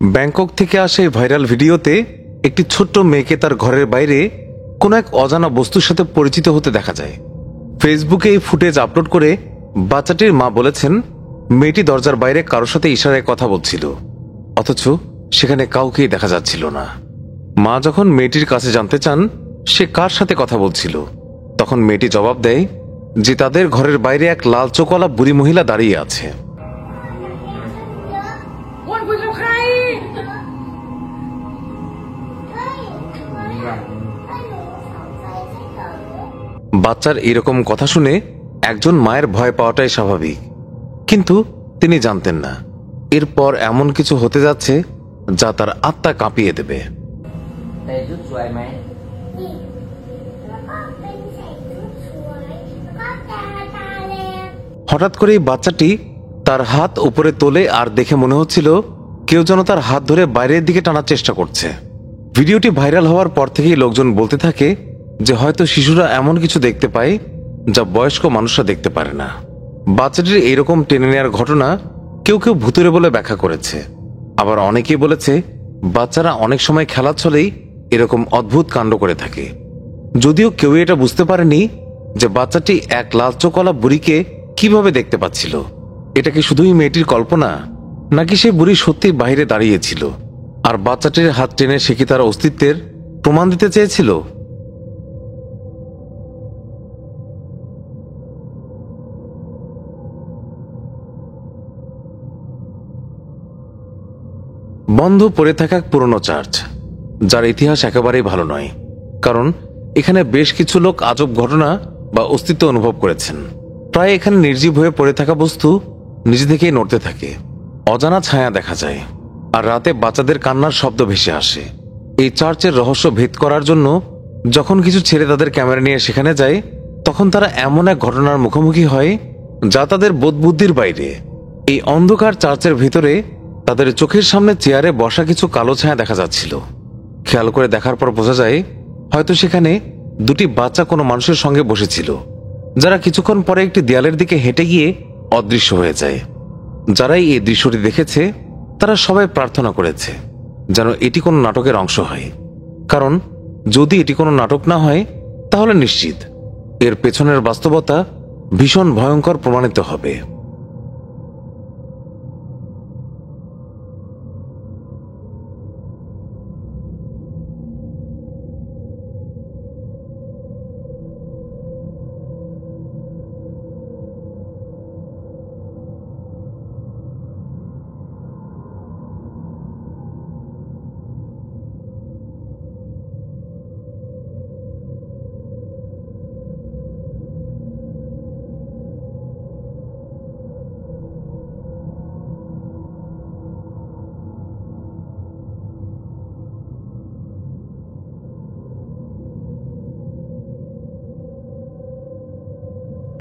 Bangkok থেকে আসা এই ভাইরাল ভিডিওতে একটি ছোট্ট মেয়েকে তার ঘরের বাইরে কোনো এক অজানা বস্তুর সাথে পরিচিত হতে দেখা যায়। ফেসবুকে এই ফুটেজ আপলোড করে বাচ্চাটির মা বলেছেন, মেয়েটি দরজার বাইরে কারোর সাথে ইশারায় কথা বলছিল, অথচ সেখানে কাউকেই দেখা যাচ্ছিল না। মা যখন মেয়েটির কাছে জানতে চান সে কার সাথে কথা বলছিল, তখন মেয়েটি জবাব দেয় যে তাদের ঘরের বাইরে এক লাল চোখওয়ালা বুড়ি মহিলা দাঁড়িয়ে আছে। বাচ্চার এরকম কথা শুনে একজন মায়ের ভয় পাওয়াটাই স্বাভাবিক, কিন্তু তিনি জানতেন না এরপর এমন কিছু হতে যাচ্ছে যা তার আত্মা কাঁপিয়ে দেবে। হঠাৎ করেই বাচ্চাটি তার হাত উপরে তোলে আর দেখে মনে হচ্ছিল কেউ যেন তার হাত ধরে বাইরের দিকে টানার চেষ্টা করছে। ভিডিওটি ভাইরাল হওয়ার পর থেকেই লোকজন বলতে থাকে যে হয়তো শিশুরা এমন কিছু দেখতে পায় যা বয়স্ক মানুষরা দেখতে পারে না। বাচ্চাটির এরকম টেনে নেওয়ার ঘটনা কেউ কেউ ভূতুরে বলে ব্যাখ্যা করেছে, আবার অনেকেই বলেছে বাচ্চারা অনেক সময় খেলার ছলেই এরকম অদ্ভুত কাণ্ড করে থাকে। যদিও কেউ এটা বুঝতে পারেনি যে বাচ্চাটি এক লাল চোখওয়ালা বুড়িকে কিভাবে দেখতে পাচ্ছিল। এটা কি শুধুই মেয়েটির কল্পনা, নাকি সেই বুড়ি সত্যি বাইরে দাঁড়িয়েছিল আর বাচ্চাটির হাত টেনে সে কি তার অস্তিত্বের প্রমাণ দিতে চেয়েছিল? বন্ধ পড়ে থাকা পুরনো চার্চ, যার ইতিহাস একেবারেই ভালো নয়, কারণ এখানে বেশ কিছু লোক আজব ঘটনা বা অস্তিত্ব অনুভব করেছেন। প্রায় এখানে নির্জীব হয়ে পড়ে থাকা বস্তু নিজে থেকেই নড়তে থাকে, অজানা ছায়া দেখা যায়, আর রাতে বাচ্চাদের কান্নার শব্দ ভেসে আসে। এই চার্চের রহস্য ভেদ করার জন্য যখন কিছু ছেলে তাদের ক্যামেরা নিয়ে সেখানে যায়, তখন তারা এমন এক ঘটনার মুখোমুখি হয় যা তাদের বোধবুদ্ধির বাইরে। এই অন্ধকার চার্চের ভিতরে তাদের চোখের সামনে চেয়ারে বসা কিছু কালো ছায়া দেখা যাচ্ছিল। খেয়াল করে দেখার পর বোঝা যায় হয়তো সেখানে দুটি বাচ্চা কোনো মানুষের সঙ্গে বসেছিল, যারা কিছুক্ষণ পরে একটি দেয়ালের দিকে হেঁটে গিয়ে অদৃশ্য হয়ে যায়। যারাই এই দৃশ্যটি দেখেছে তারা সবাই প্রার্থনা করেছে যেন এটি কোনো নাটকের অংশ হয়, কারণ যদি এটি কোনো নাটক না হয় তাহলে নিশ্চিত এর পেছনের বাস্তবতা ভীষণ ভয়ঙ্কর প্রমাণিত হবে।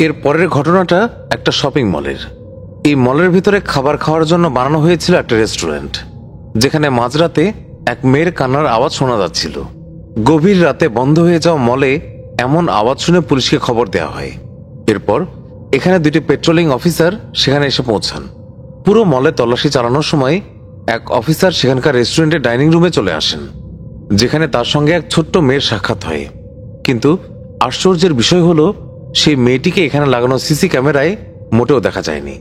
এর পরের ঘটনাটা একটা শপিং মলের। এই মলের ভিতরে খাবার খাওয়ার জন্য বানানো হয়েছিল একটা রেস্টুরেন্ট, যেখানে মাঝরাতে এক মেয়ের কান্নার আওয়াজ শোনা যাচ্ছিল। গভীর রাতে বন্ধ হয়ে যাওয়া মলে এমন আওয়াজ শুনে পুলিশকে খবর দেওয়া হয়। এরপর এখানে দুটি পেট্রোলিং অফিসার সেখানে এসে পৌঁছান। পুরো মলে তল্লাশি চালানোর সময় এক অফিসার সেখানকার রেস্টুরেন্টের ডাইনিং রুমে চলে আসেন, যেখানে তার সঙ্গে এক ছোট্ট মেয়ের সাক্ষাৎ হয়। কিন্তু আশ্চর্যের বিষয় হলো সেই মেয়েটিকে এখানে লাগানো সিসি ক্যামেরায় মোটেও দেখা যায়নি।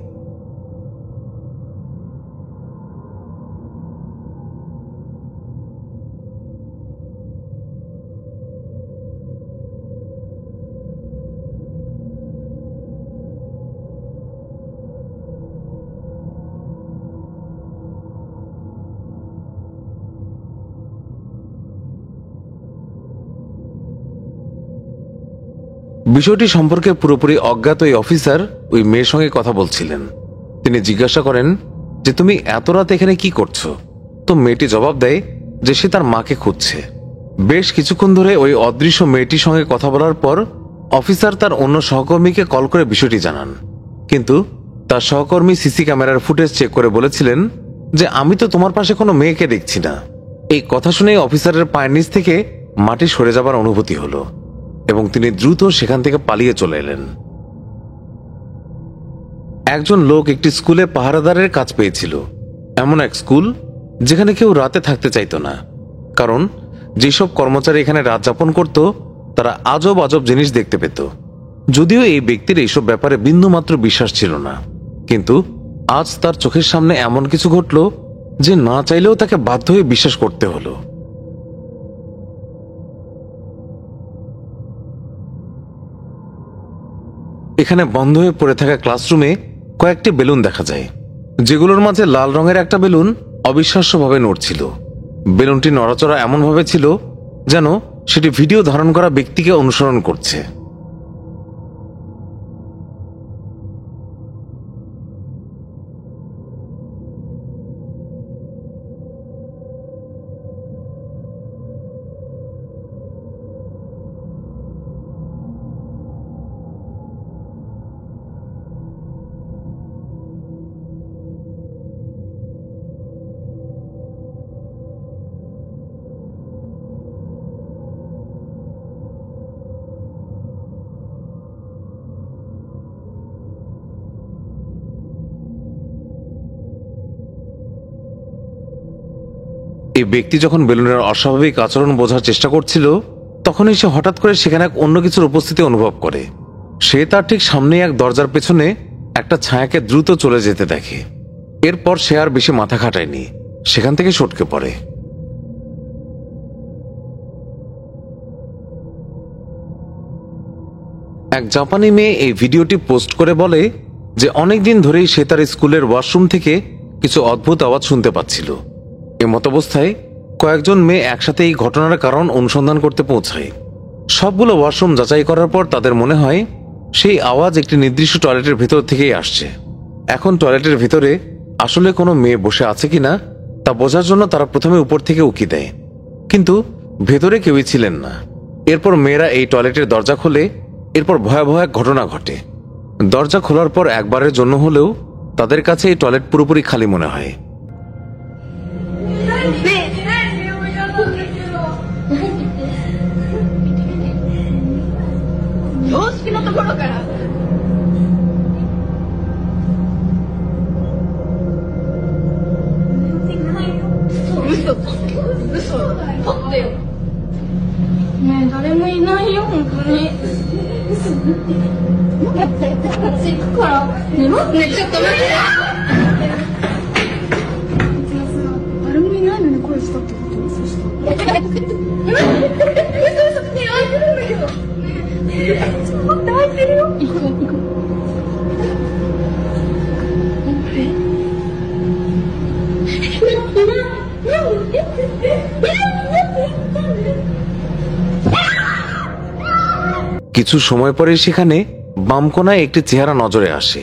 বিষয়টি সম্পর্কে পুরোপুরি অজ্ঞাত ওই অফিসার ওই মেয়ের সঙ্গে কথা বলছিলেন। তিনি জিজ্ঞাসা করেন যে তুমি এত রাত এখানে কি করছো? তো মেয়েটি জবাব দেয় যে সে তার মাকে খুঁজছে। বেশ কিছুক্ষণ ধরে ওই অদৃশ্য মেয়েটির সঙ্গে কথা বলার পর অফিসার তার অন্য সহকর্মীকে কল করে বিষয়টি জানান, কিন্তু তার সহকর্মী সিসি ক্যামেরার ফুটেজ চেক করে বলেছিলেন যে আমি তো তোমার পাশে কোনো মেয়েকে দেখছি না। এই কথা শুনে অফিসারের পায়ের নিচ থেকে মাটি সরে যাবার অনুভূতি হলো এবং তিনি দ্রুত সেখান থেকে পালিয়ে চলে এলেন। একজন লোক একটি স্কুলে পাহারাদারের কাজ পেয়েছিল, এমন এক স্কুল যেখানে কেউ রাতে থাকতে চাইতো না, কারণ যেসব কর্মচারী এখানে রাত যাপন করত তারা আজব আজব জিনিস দেখতে পেত। যদিও এই ব্যক্তির এইসব ব্যাপারে বিন্দুমাত্র বিশ্বাস ছিল না, কিন্তু আজ তার চোখের সামনে এমন কিছু ঘটল যে না চাইলেও তাকে বাধ্য হয়ে বিশ্বাস করতে হলো। এখানে বন্ধ হয়ে পড়ে থাকা ক্লাসরুমে কয়েকটি বেলুন দেখা যায়, যেগুলোর মাঝে লাল রঙের একটা বেলুন অবিশ্বাস্যভাবে নড়ছিল। বেলুনটি নড়াচড়া এমনভাবে ছিল যেন সেটি ভিডিও ধারণ করা ব্যক্তিকে অনুসরণ করছে। এই ব্যক্তি যখন বেলুনের অস্বাভাবিক আচরণ বোঝার চেষ্টা করছিল, তখনই সে হঠাৎ করে সেখানে এক অন্য কিছুর উপস্থিতি অনুভব করে। সে তার ঠিক সামনেই এক দরজার পেছনে একটা ছায়াকে দ্রুত চলে যেতে দেখে। এরপর সে আর বেশি মাথা খাটায়নি, সেখান থেকে সটকে পড়ে। এক জাপানি মেয়ে এই ভিডিওটি পোস্ট করে বলে যে অনেকদিন ধরেই সে তার স্কুলের ওয়াশরুম থেকে কিছু অদ্ভুত আওয়াজ শুনতে পাচ্ছিল। এমতাবস্থায় কয়েকজন মেয়ে একসাথে এই ঘটনার কারণ অনুসন্ধান করতে পৌঁছায়। সবগুলো ওয়াশরুম যাচাই করার পর তাদের মনে হয় সেই আওয়াজ একটি নির্দিষ্ট টয়লেটের ভেতর থেকেই আসছে। এখন টয়লেটের ভিতরে আসলে কোনো মেয়ে বসে আছে কিনা তা বোঝার জন্য তারা প্রথমে উপর থেকে উকি দেয়, কিন্তু ভেতরে কেউই ছিলেন না। এরপর মেয়েরা এই টয়লেটের দরজা খোলে। এরপর ভয়াবহ এক ঘটনা ঘটে। দরজা খোলার পর একবারের জন্য হলেও তাদের কাছে এই টয়লেট পুরোপুরি খালি মনে হয়। কিছু সময় পরে সেখানে বাম কোনায় একটি চেহারা নজরে আসে,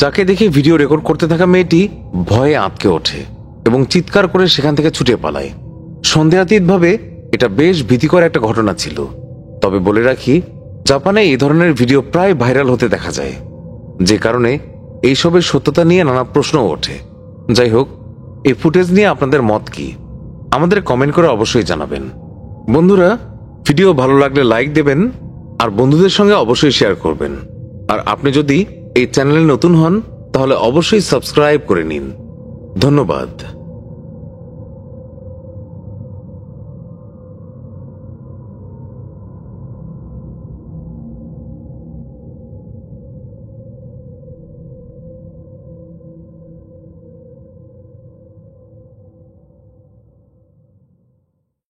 যাকে দেখে ভিডিও রেকর্ড করতে থাকা মেয়েটি ভয়ে আঁতকে ওঠে এবং চিৎকার করে সেখান থেকে ছুটে পালায়। সন্দেহাতীতভাবে এটা বেশ ভীতিকর একটা ঘটনা ছিল। তবে বলে রাখি, জাপানে এই ধরনের ভিডিও প্রায় ভাইরাল হতে দেখা যায়, যে কারণে এইসবের সত্যতা নিয়ে নানা প্রশ্ন ওঠে। যাই হোক, এই ফুটেজ নিয়ে আপনাদের মত কি আমাদের কমেন্ট করে অবশ্যই জানাবেন। বন্ধুরা, ভিডিও ভালো লাগলে লাইক দেবেন আর বন্ধুদের সঙ্গে অবশ্যই শেয়ার করবেন। আর আপনি যদি এই চ্যানেলে নতুন হন তাহলে অবশ্যই সাবস্ক্রাইব করে নিন। ধন্যবাদ।